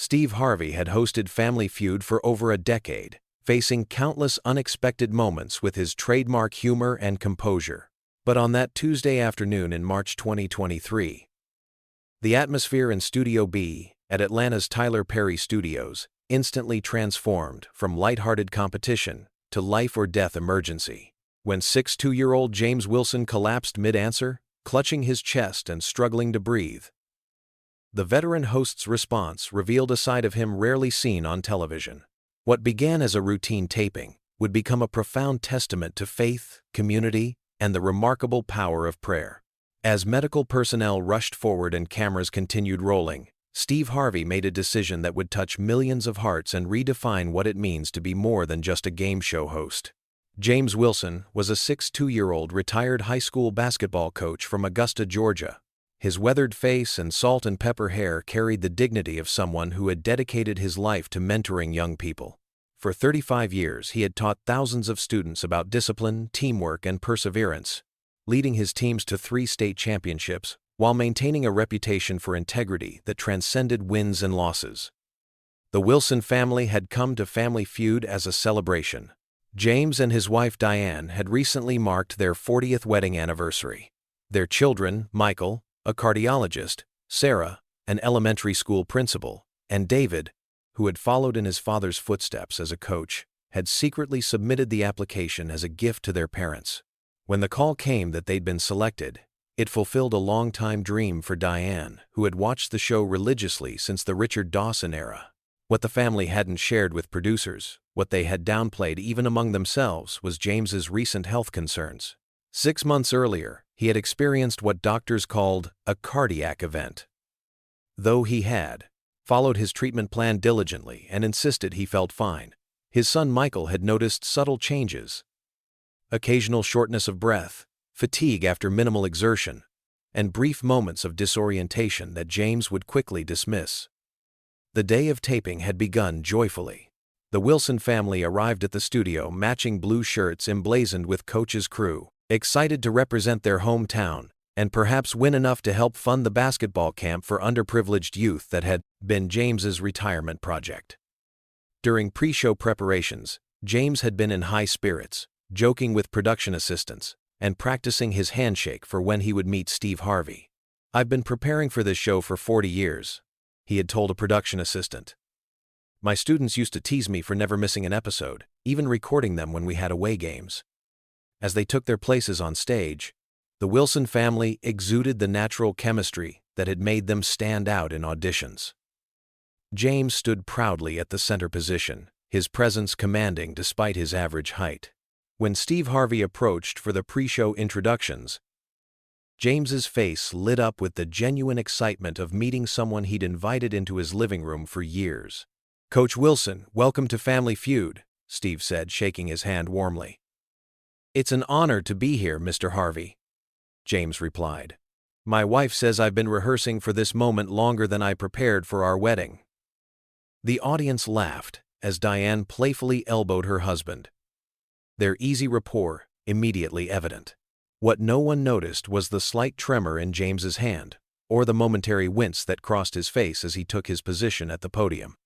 Steve Harvey had hosted Family Feud for over a decade, facing countless unexpected moments with his trademark humor and composure. But on that Tuesday afternoon in March 2023, the atmosphere in Studio B, at Atlanta's Tyler Perry Studios, instantly transformed from lighthearted competition to life-or-death emergency. When 62-year-old James Wilson collapsed mid-answer, clutching his chest and struggling to breathe, the veteran host's response revealed a side of him rarely seen on television. What began as a routine taping would become a profound testament to faith, community, and the remarkable power of prayer. As medical personnel rushed forward and cameras continued rolling, Steve Harvey made a decision that would touch millions of hearts and redefine what it means to be more than just a game show host. James Wilson was a 62-year-old retired high school basketball coach from Augusta, Georgia. His weathered face and salt and pepper hair carried the dignity of someone who had dedicated his life to mentoring young people. For 35 years, he had taught thousands of students about discipline, teamwork, and perseverance, leading his teams to 3 state championships while maintaining a reputation for integrity that transcended wins and losses. The Wilson family had come to Family Feud as a celebration. James and his wife Diane had recently marked their 40th wedding anniversary. Their children, Michael, a cardiologist, Sarah, an elementary school principal, and David, who had followed in his father's footsteps as a coach, had secretly submitted the application as a gift to their parents. When the call came that they'd been selected, it fulfilled a long-time dream for Diane, who had watched the show religiously since the Richard Dawson era. What the family hadn't shared with producers, what they had downplayed even among themselves, was James's recent health concerns. 6 months earlier, he had experienced what doctors called a cardiac event. Though he had followed his treatment plan diligently and insisted he felt fine, his son Michael had noticed subtle changes: occasional shortness of breath, fatigue after minimal exertion, and brief moments of disorientation that James would quickly dismiss. The day of taping had begun joyfully. The Wilson family arrived at the studio matching blue shirts emblazoned with Coach's crew, excited to represent their hometown and perhaps win enough to help fund the basketball camp for underprivileged youth that had been James's retirement project. During pre-show preparations, James had been in high spirits, joking with production assistants and practicing his handshake for when he would meet Steve Harvey. "I've been preparing for this show for 40 years, he had told a production assistant. "My students used to tease me for never missing an episode, even recording them when we had away games." As they took their places on stage, the Wilson family exuded the natural chemistry that had made them stand out in auditions. James stood proudly at the center position, his presence commanding despite his average height. When Steve Harvey approached for the pre-show introductions, James's face lit up with the genuine excitement of meeting someone he'd invited into his living room for years. "Coach Wilson, welcome to Family Feud," Steve said, shaking his hand warmly. "It's an honor to be here, Mr. Harvey," James replied. "My wife says I've been rehearsing for this moment longer than I prepared for our wedding." The audience laughed as Diane playfully elbowed her husband, their easy rapport immediately evident. What no one noticed was the slight tremor in James's hand, or the momentary wince that crossed his face as he took his position at the podium.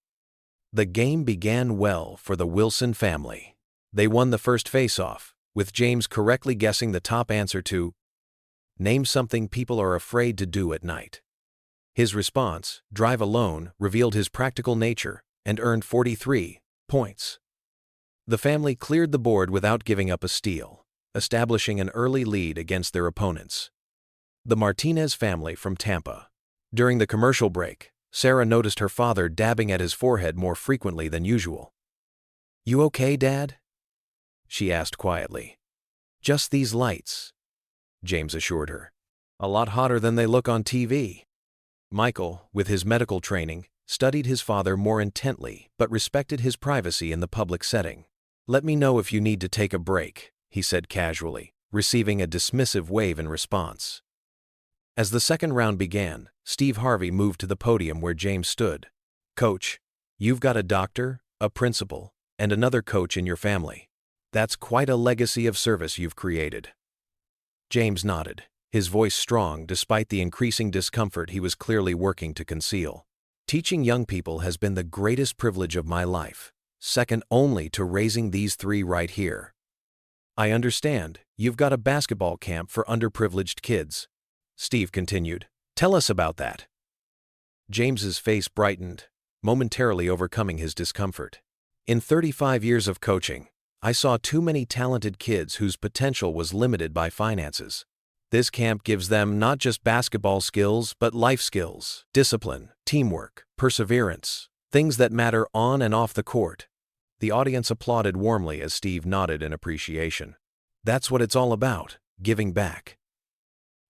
The game began well for the Wilson family. They won the first face-off, with James correctly guessing the top answer to "Name something people are afraid to do at night." His response, "Drive alone," revealed his practical nature and earned 43 points. The family cleared the board without giving up a steal, establishing an early lead against their opponents. The Martinez family from Tampa. During the commercial break, Sarah noticed her father dabbing at his forehead more frequently than usual. "You okay, Dad?" she asked quietly. "Just these lights," James assured her. "A lot hotter than they look on TV." Michael, with his medical training, studied his father more intently but respected his privacy in the public setting. "Let me know if you need to take a break," he said casually, receiving a dismissive wave in response. As the second round began, Steve Harvey moved to the podium where James stood. "Coach, you've got a doctor, a principal, and another coach in your family. That's quite a legacy of service you've created." James nodded, his voice strong despite the increasing discomfort he was clearly working to conceal. Teaching young people has been the greatest privilege of my life, second only to raising these three right here. I understand, you've got a basketball camp for underprivileged kids. Steve continued. Tell us about that. James's face brightened, momentarily overcoming his discomfort. In 35 years of coaching, I saw too many talented kids whose potential was limited by finances. This camp gives them not just basketball skills but life skills, discipline, teamwork, perseverance, things that matter on and off the court. The audience applauded warmly as Steve nodded in appreciation. That's what it's all about, giving back.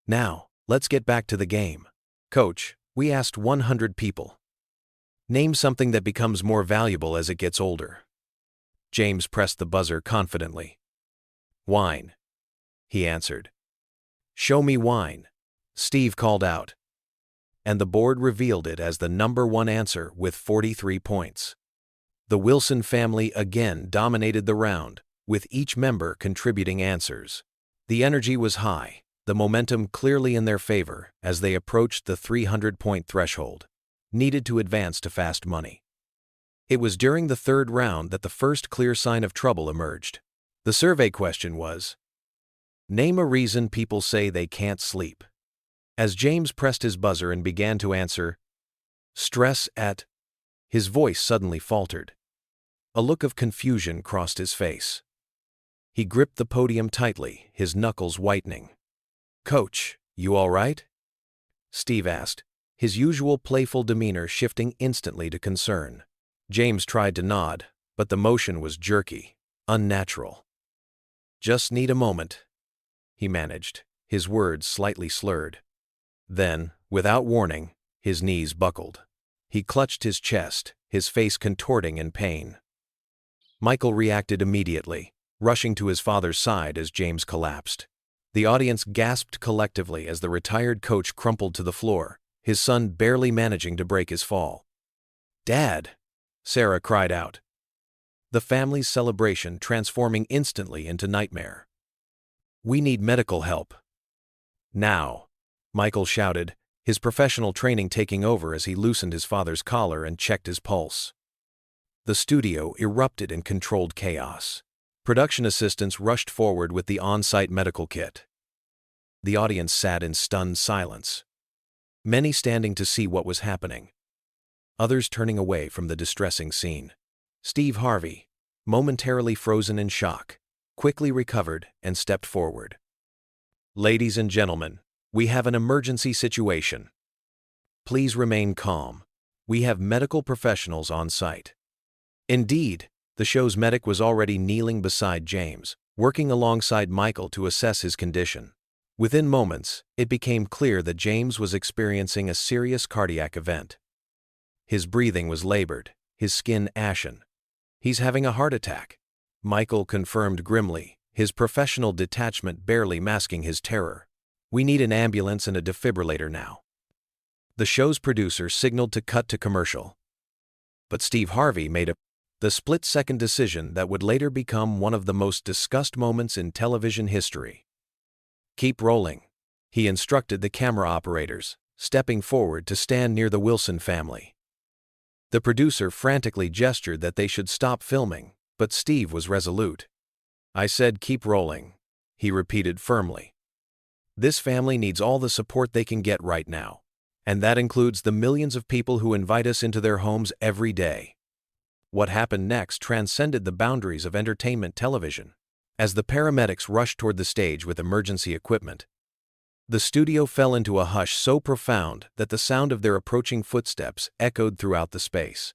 Now, let's get back to the game. Coach, we asked 100 people. Name something that becomes more valuable as it gets older. James pressed the buzzer confidently. Wine, he answered. Show me wine, Steve called out. And the board revealed it as the number one answer with 43 points. The Wilson family again dominated the round, with each member contributing answers. The energy was high, the momentum clearly in their favor as they approached the 300-point threshold, needed to advance to fast money. It was during the third round that the first clear sign of trouble emerged. The survey question was, name a reason people say they can't sleep. As James pressed his buzzer and began to answer, stress at, his voice suddenly faltered. A look of confusion crossed his face. He gripped the podium tightly, his knuckles whitening. Coach, you all right? Steve asked, his usual playful demeanor shifting instantly to concern. James tried to nod, but the motion was jerky, unnatural. Just need a moment, he managed, his words slightly slurred. Then, without warning, his knees buckled. He clutched his chest, his face contorting in pain. Michael reacted immediately, rushing to his father's side as James collapsed. The audience gasped collectively as the retired coach crumpled to the floor, his son barely managing to break his fall. Dad! Sarah cried out. The family's celebration transforming instantly into nightmare. We need medical help. Now! Michael shouted, his professional training taking over as he loosened his father's collar and checked his pulse. The studio erupted in controlled chaos. Production assistants rushed forward with the on-site medical kit. The audience sat in stunned silence, many standing to see what was happening, others turning away from the distressing scene. Steve Harvey, momentarily frozen in shock, quickly recovered and stepped forward. Ladies and gentlemen, we have an emergency situation. Please remain calm. We have medical professionals on site. Indeed, the show's medic was already kneeling beside James, working alongside Michael to assess his condition. Within moments, it became clear that James was experiencing a serious cardiac event. His breathing was labored, his skin ashen. He's having a heart attack, Michael confirmed grimly, his professional detachment barely masking his terror. We need an ambulance and a defibrillator now. The show's producer signaled to cut to commercial. But Steve Harvey made the split-second decision that would later become one of the most discussed moments in television history. Keep rolling, he instructed the camera operators, stepping forward to stand near the Wilson family. The producer frantically gestured that they should stop filming, but Steve was resolute. I said keep rolling, he repeated firmly. This family needs all the support they can get right now, and that includes the millions of people who invite us into their homes every day. What happened next transcended the boundaries of entertainment television. As the paramedics rushed toward the stage with emergency equipment, the studio fell into a hush so profound that the sound of their approaching footsteps echoed throughout the space.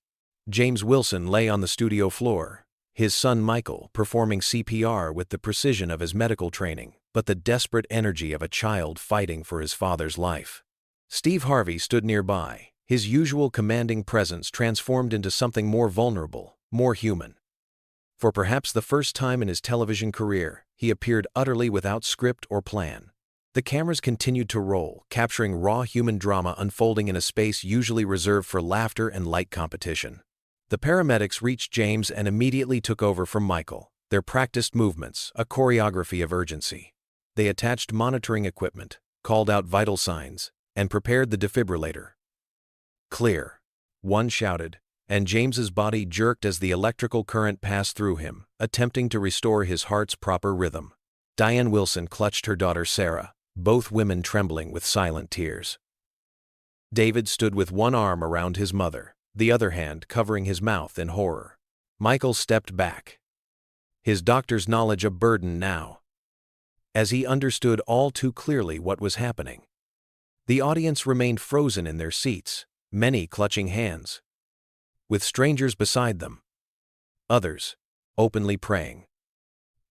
James Wilson lay on the studio floor, his son Michael performing CPR with the precision of his medical training, but the desperate energy of a child fighting for his father's life. Steve Harvey stood nearby, his usual commanding presence transformed into something more vulnerable, more human. For perhaps the first time in his television career, he appeared utterly without script or plan. The cameras continued to roll, capturing raw human drama unfolding in a space usually reserved for laughter and light competition. The paramedics reached James and immediately took over from Michael, their practiced movements, a choreography of urgency. They attached monitoring equipment, called out vital signs, and prepared the defibrillator. Clear. one shouted, and James's body jerked as the electrical current passed through him, attempting to restore his heart's proper rhythm. Diane Wilson clutched her daughter Sarah, both women trembling with silent tears. David stood with one arm around his mother, the other hand covering his mouth in horror. Michael stepped back, his doctor's knowledge a burden now, as he understood all too clearly what was happening. The audience remained frozen in their seats, many clutching hands, with strangers beside them, others openly praying.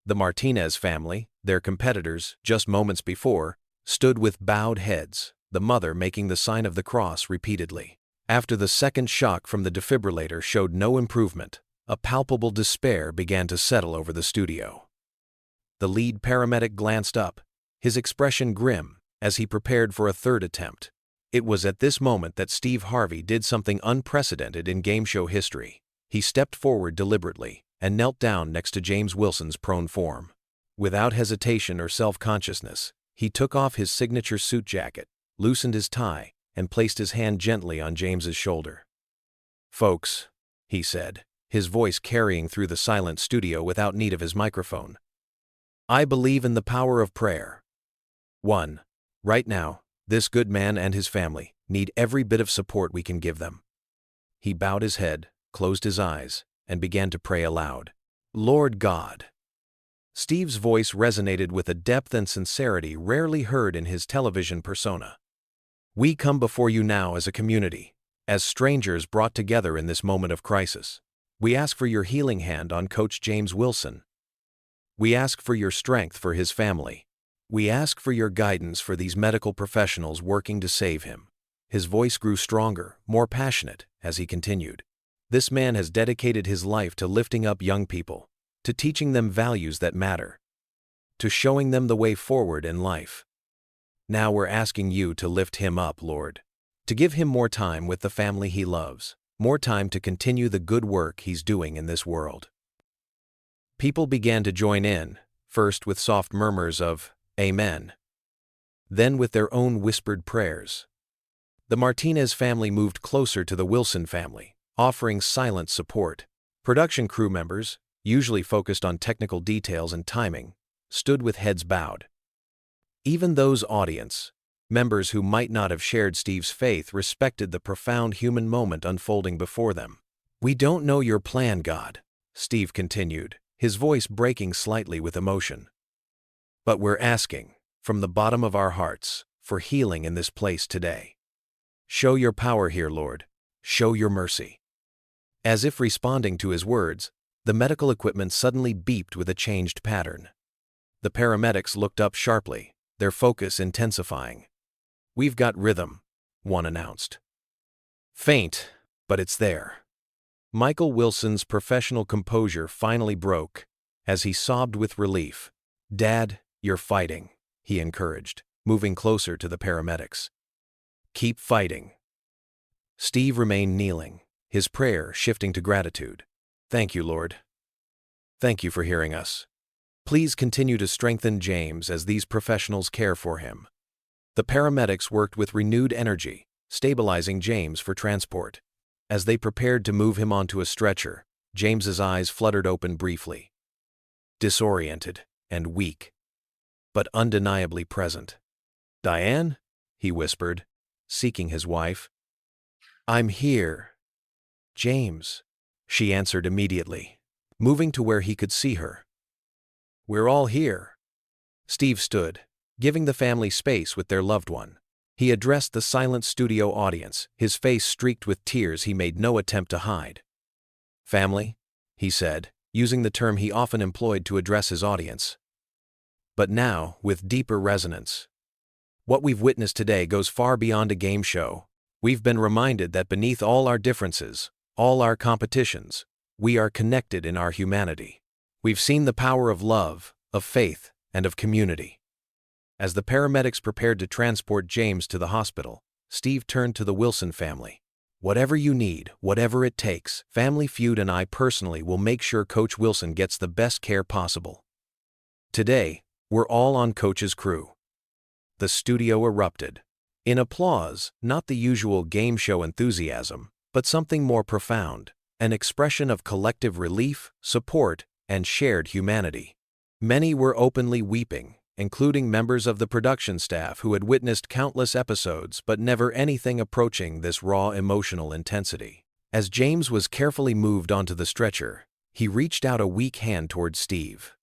The Martinez family, their competitors just moments before, stood with bowed heads, the mother making the sign of the cross repeatedly. After the second shock from the defibrillator showed no improvement, a palpable despair began to settle over the studio. The lead paramedic glanced up, his expression grim, as he prepared for a third attempt. It was at this moment that Steve Harvey did something unprecedented in game show history. He stepped forward deliberately and knelt down next to James Wilson's prone form. Without hesitation or self-consciousness, he took off his signature suit jacket, loosened his tie, and placed his hand gently on James's shoulder. "Folks," he said, his voice carrying through the silent studio without need of his microphone, "I believe in the power of prayer. Right now, this good man and his family need every bit of support we can give them." He bowed his head, closed his eyes, and began to pray aloud. "Lord God." Steve's voice resonated with a depth and sincerity rarely heard in his television persona. "We come before you now as a community, as strangers brought together in this moment of crisis. We ask for your healing hand on Coach James Wilson. We ask for your strength for his family. We ask for your guidance for these medical professionals working to save him." His voice grew stronger, more passionate, as he continued. "This man has dedicated his life to lifting up young people, to teaching them values that matter, to showing them the way forward in life. Now we're asking you to lift him up, Lord, to give him more time with the family he loves, more time to continue the good work he's doing in this world." People began to join in, first with soft murmurs of "Amen," then with their own whispered prayers. The Martinez family moved closer to the Wilson family, offering silent support. Production crew members, usually focused on technical details and timing, stood with heads bowed. Even those audience members who might not have shared Steve's faith respected the profound human moment unfolding before them. "We don't know your plan, God," Steve continued, his voice breaking slightly with emotion. "But we're asking, from the bottom of our hearts, for healing in this place today. Show your power here, Lord. Show your mercy." As if responding to his words, the medical equipment suddenly beeped with a changed pattern. The paramedics looked up sharply, their focus intensifying. "We've got rhythm," one announced. "Faint, but it's there." Michael Wilson's professional composure finally broke, as he sobbed with relief. "Dad, you're fighting," he encouraged, moving closer to the paramedics. "Keep fighting." Steve remained kneeling, his prayer shifting to gratitude. "Thank you, Lord. Thank you for hearing us. Please continue to strengthen James as these professionals care for him." The paramedics worked with renewed energy, stabilizing James for transport. As they prepared to move him onto a stretcher, James's eyes fluttered open briefly. Disoriented and weak, but undeniably present. "Diane?" he whispered, seeking his wife. "I'm here, James," she answered immediately, moving to where he could see her. "We're all here." Steve stood, giving the family space with their loved one. He addressed the silent studio audience, his face streaked with tears he made no attempt to hide. "Family," he said, using the term he often employed to address his audience, but now with deeper resonance. "What we've witnessed today goes far beyond a game show. We've been reminded that beneath all our differences, all our competitions, we are connected in our humanity. We've seen the power of love, of faith, and of community." As the paramedics prepared to transport James to the hospital, Steve turned to the Wilson family. "Whatever you need, whatever it takes, Family Feud and I personally will make sure Coach Wilson gets the best care possible. Today, we're all on Coach's crew." The studio erupted in applause, not the usual game show enthusiasm, but something more profound, an expression of collective relief, support, and shared humanity. Many were openly weeping, including members of the production staff who had witnessed countless episodes but never anything approaching this raw emotional intensity. As James was carefully moved onto the stretcher, he reached out a weak hand toward Steve.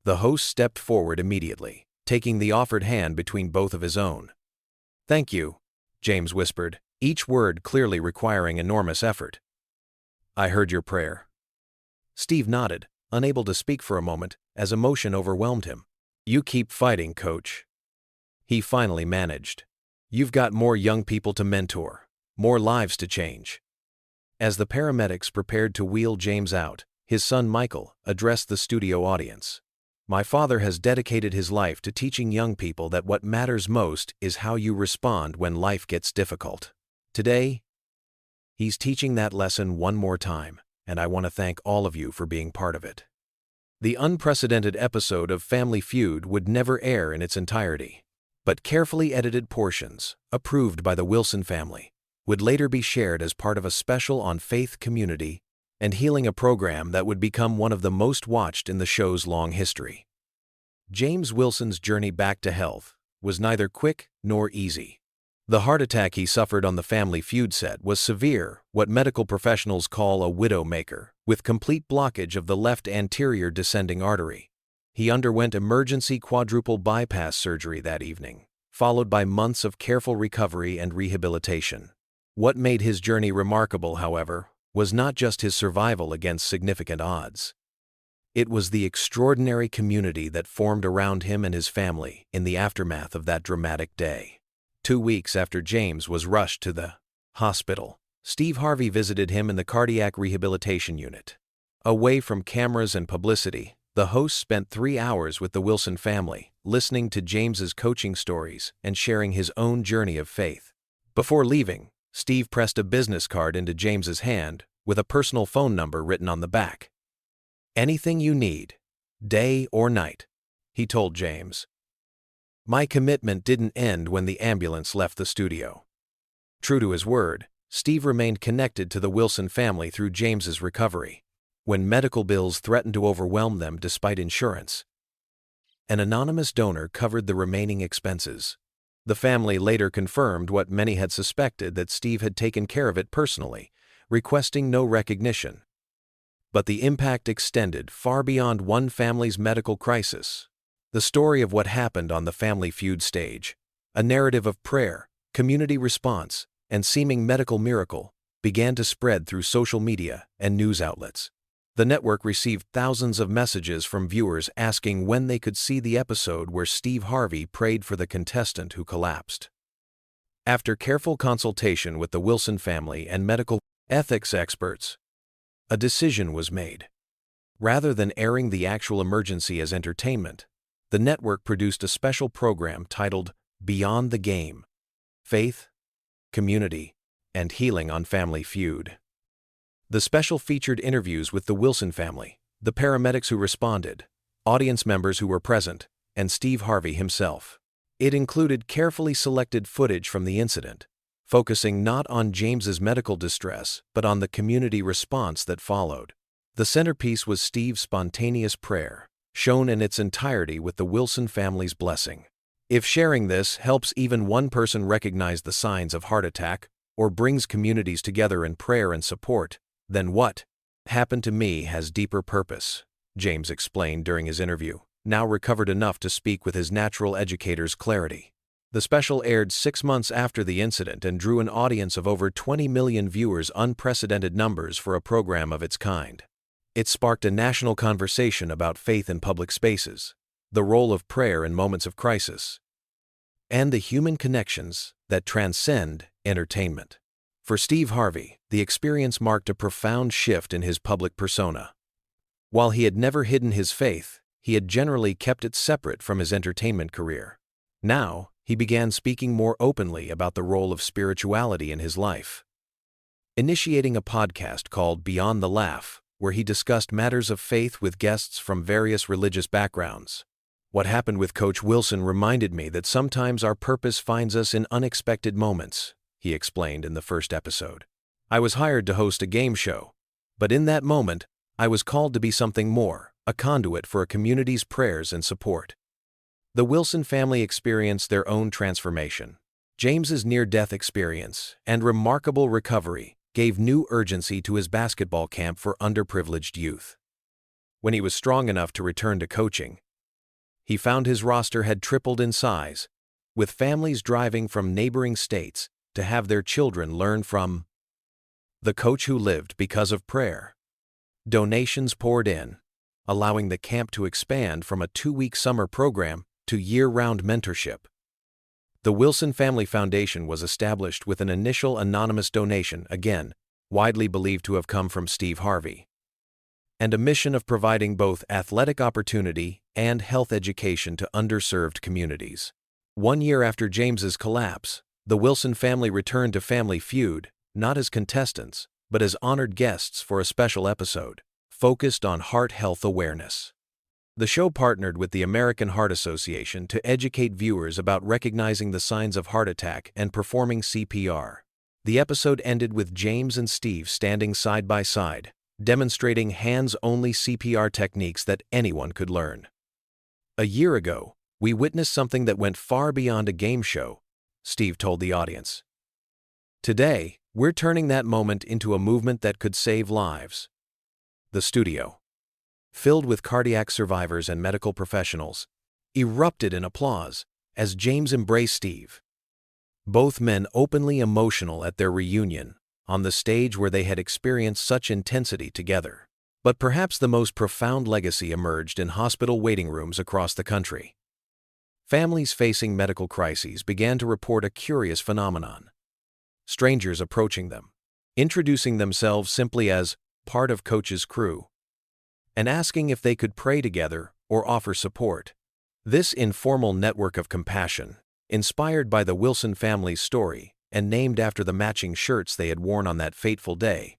The host stepped forward immediately, taking the offered hand between both of his own. "Thank you," James whispered, each word clearly requiring enormous effort. "I heard your prayer." Steve nodded, unable to speak for a moment, as emotion overwhelmed him. "You keep fighting, Coach." He finally managed. "You've got more young people to mentor, more lives to change." As the paramedics prepared to wheel James out, his son Michael addressed the studio audience. "My father has dedicated his life to teaching young people that what matters most is how you respond when life gets difficult. Today, he's teaching that lesson one more time, and I want to thank all of you for being part of it." The unprecedented episode of Family Feud would never air in its entirety, but carefully edited portions, approved by the Wilson family, would later be shared as part of a special on faith, community, and healing, a program that would become one of the most watched in the show's long history. James Wilson's journey back to health was neither quick nor easy. The heart attack he suffered on the Family Feud set was severe, what medical professionals call a widowmaker, with complete blockage of the left anterior descending artery. He underwent emergency quadruple bypass surgery that evening, followed by months of careful recovery and rehabilitation. What made his journey remarkable, however, was not just his survival against significant odds. It was the extraordinary community that formed around him and his family in the aftermath of that dramatic day. 2 weeks after James was rushed to the hospital, Steve Harvey visited him in the cardiac rehabilitation unit. Away from cameras and publicity, the host spent 3 hours with the Wilson family, listening to James's coaching stories and sharing his own journey of faith. Before leaving, Steve pressed a business card into James's hand with a personal phone number written on the back. "Anything you need, day or night," he told James. My commitment didn't end when the ambulance left the studio. True to his word, Steve remained connected to the Wilson family through James's recovery. When medical bills threatened to overwhelm them despite insurance, an anonymous donor covered the remaining expenses. The family later confirmed what many had suspected, that Steve had taken care of it personally, requesting no recognition. But the impact extended far beyond one family's medical crisis. The story of what happened on the Family Feud stage, a narrative of prayer, community response, and seeming medical miracle, began to spread through social media and news outlets. The network received thousands of messages from viewers asking when they could see the episode where Steve Harvey prayed for the contestant who collapsed. After careful consultation with the Wilson family and medical ethics experts, a decision was made. Rather than airing the actual emergency as entertainment, the network produced a special program titled Beyond the Game: Faith, Community, and Healing on Family Feud. The special featured interviews with the Wilson family, the paramedics who responded, audience members who were present, and Steve Harvey himself. It included carefully selected footage from the incident, focusing not on James's medical distress but on the community response that followed. The centerpiece was Steve's spontaneous prayer, shown in its entirety with the Wilson family's blessing. If sharing this helps even one person recognize the signs of heart attack or brings communities together in prayer and support, then what happened to me has deeper purpose, James explained during his interview, now recovered enough to speak with his natural educator's clarity. The special aired 6 months after the incident and drew an audience of over 20 million viewers, unprecedented numbers for a program of its kind. It sparked a national conversation about faith in public spaces, the role of prayer in moments of crisis, and the human connections that transcend entertainment. For Steve Harvey, the experience marked a profound shift in his public persona. While he had never hidden his faith, he had generally kept it separate from his entertainment career. Now, he began speaking more openly about the role of spirituality in his life, initiating a podcast called Beyond the Laugh, where he discussed matters of faith with guests from various religious backgrounds. What happened with Coach Wilson reminded me that sometimes our purpose finds us in unexpected moments, he explained in the first episode. I was hired to host a game show. But in that moment, I was called to be something more, a conduit for a community's prayers and support. The Wilson family experienced their own transformation. James's near-death experience and remarkable recovery gave new urgency to his basketball camp for underprivileged youth. When he was strong enough to return to coaching, he found his roster had tripled in size, with families driving from neighboring states to have their children learn from the coach who lived because of prayer. Donations poured in, allowing the camp to expand from a 2-week summer program to year-round mentorship. The Wilson Family Foundation was established with an initial anonymous donation, again, widely believed to have come from Steve Harvey, and a mission of providing both athletic opportunity and health education to underserved communities. 1 year after James's collapse, the Wilson family returned to Family Feud, not as contestants, but as honored guests for a special episode focused on heart health awareness. The show partnered with the American Heart Association to educate viewers about recognizing the signs of heart attack and performing CPR. The episode ended with James and Steve standing side by side, demonstrating hands-only CPR techniques that anyone could learn. A year ago, we witnessed something that went far beyond a game show, Steve told the audience. Today, we're turning that moment into a movement that could save lives. The studio, filled with cardiac survivors and medical professionals, erupted in applause as James embraced Steve. Both men openly emotional at their reunion, on the stage where they had experienced such intensity together. But perhaps the most profound legacy emerged in hospital waiting rooms across the country. Families facing medical crises began to report a curious phenomenon. Strangers approaching them, introducing themselves simply as part of Coach's crew, and asking if they could pray together or offer support. This informal network of compassion, inspired by the Wilson family's story and named after the matching shirts they had worn on that fateful day,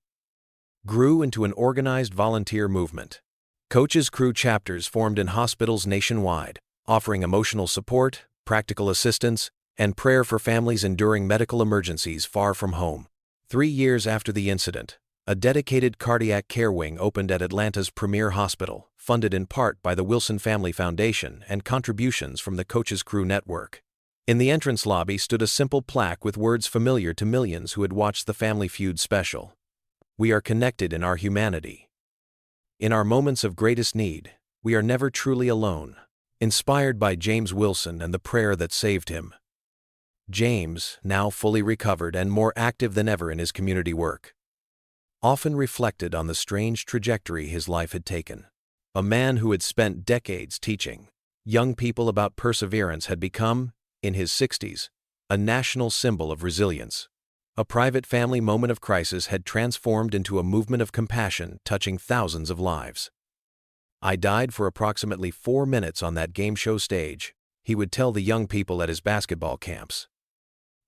grew into an organized volunteer movement. Coach's crew chapters formed in hospitals nationwide, offering emotional support, practical assistance, and prayer for families enduring medical emergencies far from home. 3 years after the incident, a dedicated cardiac care wing opened at Atlanta's premier hospital, funded in part by the Wilson Family Foundation and contributions from the Coach's Crew network. In the entrance lobby stood a simple plaque with words familiar to millions who had watched the Family Feud special. We are connected in our humanity. In our moments of greatest need, we are never truly alone. Inspired by James Wilson and the prayer that saved him. James, now fully recovered and more active than ever in his community work, often reflected on the strange trajectory his life had taken. A man who had spent decades teaching young people about perseverance had become, in his 60s, a national symbol of resilience. A private family moment of crisis had transformed into a movement of compassion touching thousands of lives. I died for approximately 4 minutes on that game show stage, he would tell the young people at his basketball camps.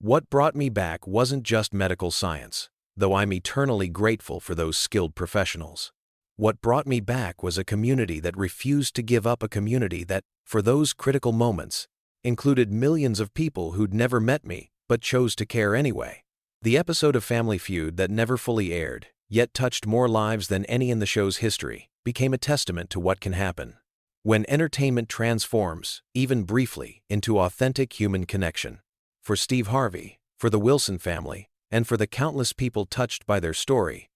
What brought me back wasn't just medical science, though I'm eternally grateful for those skilled professionals. What brought me back was a community that refused to give up, a community that, for those critical moments, included millions of people who'd never met me but chose to care anyway. The episode of Family Feud that never fully aired, yet touched more lives than any in the show's history, became a testament to what can happen when entertainment transforms, even briefly, into authentic human connection. For Steve Harvey, for the Wilson family, and for the countless people touched by their story,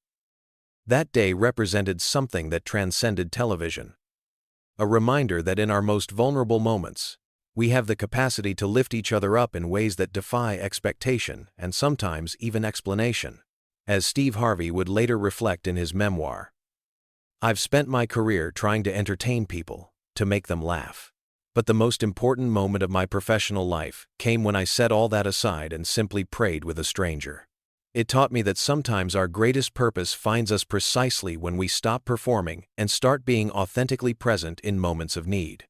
that day represented something that transcended television. A reminder that in our most vulnerable moments, we have the capacity to lift each other up in ways that defy expectation and sometimes even explanation. As Steve Harvey would later reflect in his memoir, "I've spent my career trying to entertain people, to make them laugh. But the most important moment of my professional life came when I set all that aside and simply prayed with a stranger. It taught me that sometimes our greatest purpose finds us precisely when we stop performing and start being authentically present in moments of need."